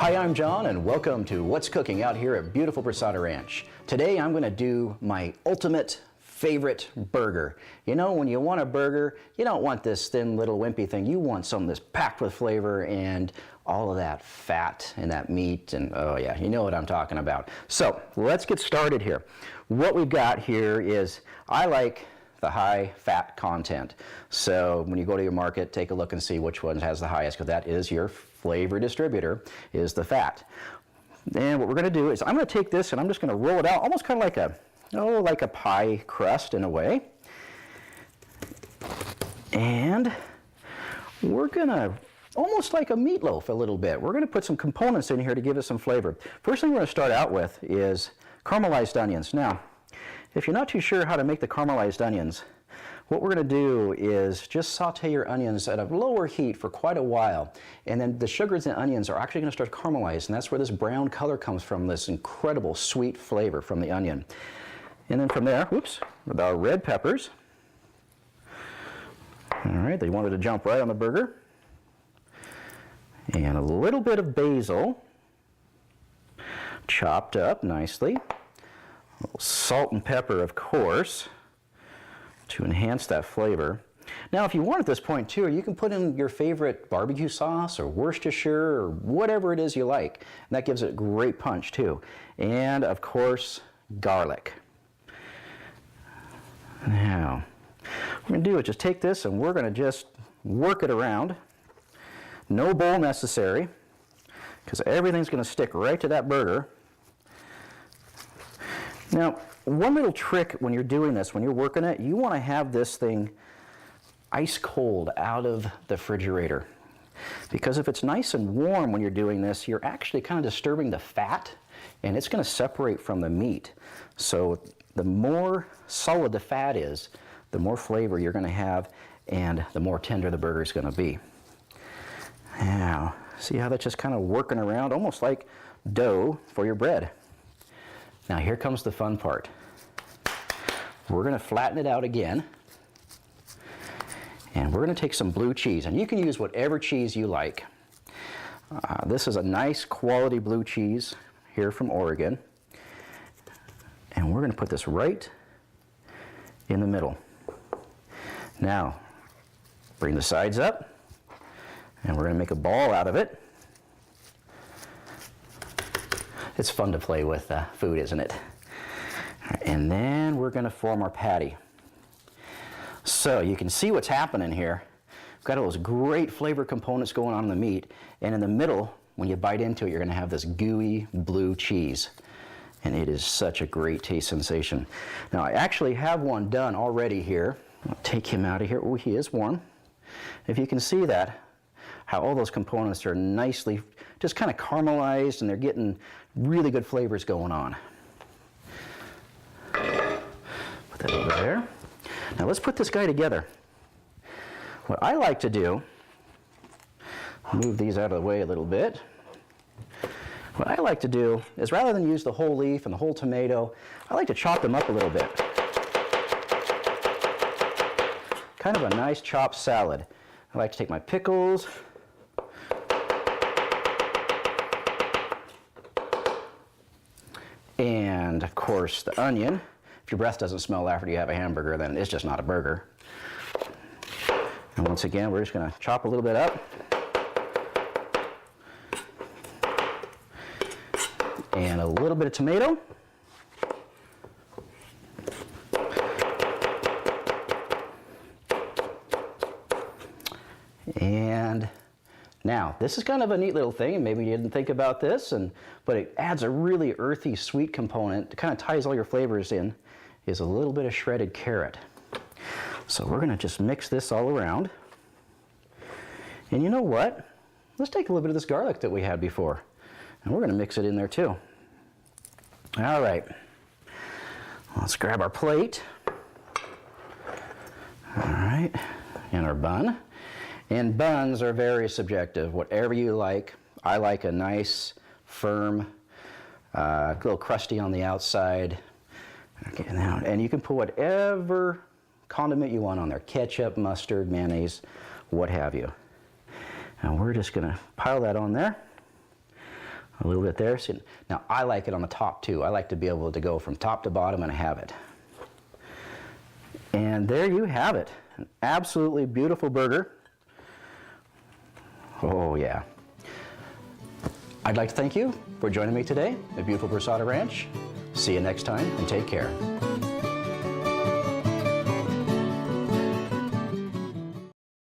Hi, I'm John, and welcome to What's Cooking out here at beautiful Brasada Ranch. Today I'm going to do my ultimate favorite burger. You know, when you want a burger, you don't want this thin little wimpy thing. You want something that's packed with flavor and all of that fat and that meat, and oh yeah, you know what I'm talking about. So let's get started here. What we've got here is, I like the high fat content. So when you go to your market, take a look and see which one has the highest, because that is your flavor distributor, is the fat. And what we're going to do is, I'm going to take this and I'm just going to roll it out, almost kind of like a pie crust in a way. And we're going to, almost like a meatloaf a little bit, we're going to put some components in here to give us some flavor. First thing we're going to start out with is caramelized onions. Now, if you're not too sure how to make the caramelized onions, what we're going to do is just saute your onions at a lower heat for quite a while, and then the sugars and onions are actually going to start to caramelize, and that's where this brown color comes from, this incredible sweet flavor from the onion. And then from there, whoops, with our red peppers. All right, they wanted to jump right on the burger. And a little bit of basil, chopped up nicely. A little salt and pepper, of course, to enhance that flavor. Now, if you want at this point too, you can put in your favorite barbecue sauce or Worcestershire or whatever it is you like. And that gives it a great punch too. And of course, garlic. Now, what we're going to do is just take this and we're going to just work it around. No bowl necessary, because everything's going to stick right to that burger. Now, one little trick when you're doing this, when you're working it, you want to have this thing ice cold out of the refrigerator. Because if it's nice and warm when you're doing this, you're actually kind of disturbing the fat, and it's going to separate from the meat. So the more solid the fat is, the more flavor you're going to have, and the more tender the burger is going to be. Now, see how that's just kind of working around, almost like dough for your bread. Now here comes the fun part. We're going to flatten it out again, and we're going to take some blue cheese, and you can use whatever cheese you like. This is a nice quality blue cheese here from Oregon, and we're going to put this right in the middle. Now, bring the sides up, and we're going to make a ball out of it. It's fun to play with food, isn't it? And then we're going to form our patty. So you can see what's happening here. We've got all those great flavor components going on in the meat, and in the middle, when you bite into it, you're going to have this gooey blue cheese. And it is such a great taste sensation. Now, I actually have one done already here. I'll take him out of here. Oh, he is warm. If you can see that, how all those components are nicely just kind of caramelized, and they're getting really good flavors going on. Put that over there. Now let's put this guy together. What I like to do, move these out of the way a little bit. What I like to do is, rather than use the whole leaf and the whole tomato, I like to chop them up a little bit. Kind of a nice chopped salad. I like to take my pickles, and of course the onion. If your breath doesn't smell after you have a hamburger, then it's just not a burger. And once again, we're just going to chop a little bit up. And a little bit of tomato. And now, this is kind of a neat little thing, and maybe you didn't think about this, but it adds a really earthy, sweet component. It kind of ties all your flavors in, is a little bit of shredded carrot. So we're going to just mix this all around. And you know what? Let's take a little bit of this garlic that we had before, and we're going to mix it in there too. All right. Let's grab our plate. All right. And our bun. And buns are very subjective, whatever you like. I like a nice, firm, a little crusty on the outside. Okay, now, and you can put whatever condiment you want on there, ketchup, mustard, mayonnaise, what have you. And we're just going to pile that on there. A little bit there. See, now I like it on the top too. I like to be able to go from top to bottom and have it. And there you have it. An absolutely beautiful burger. Oh yeah. I'd like to thank you for joining me today at beautiful Brasada Ranch. See you next time and take care.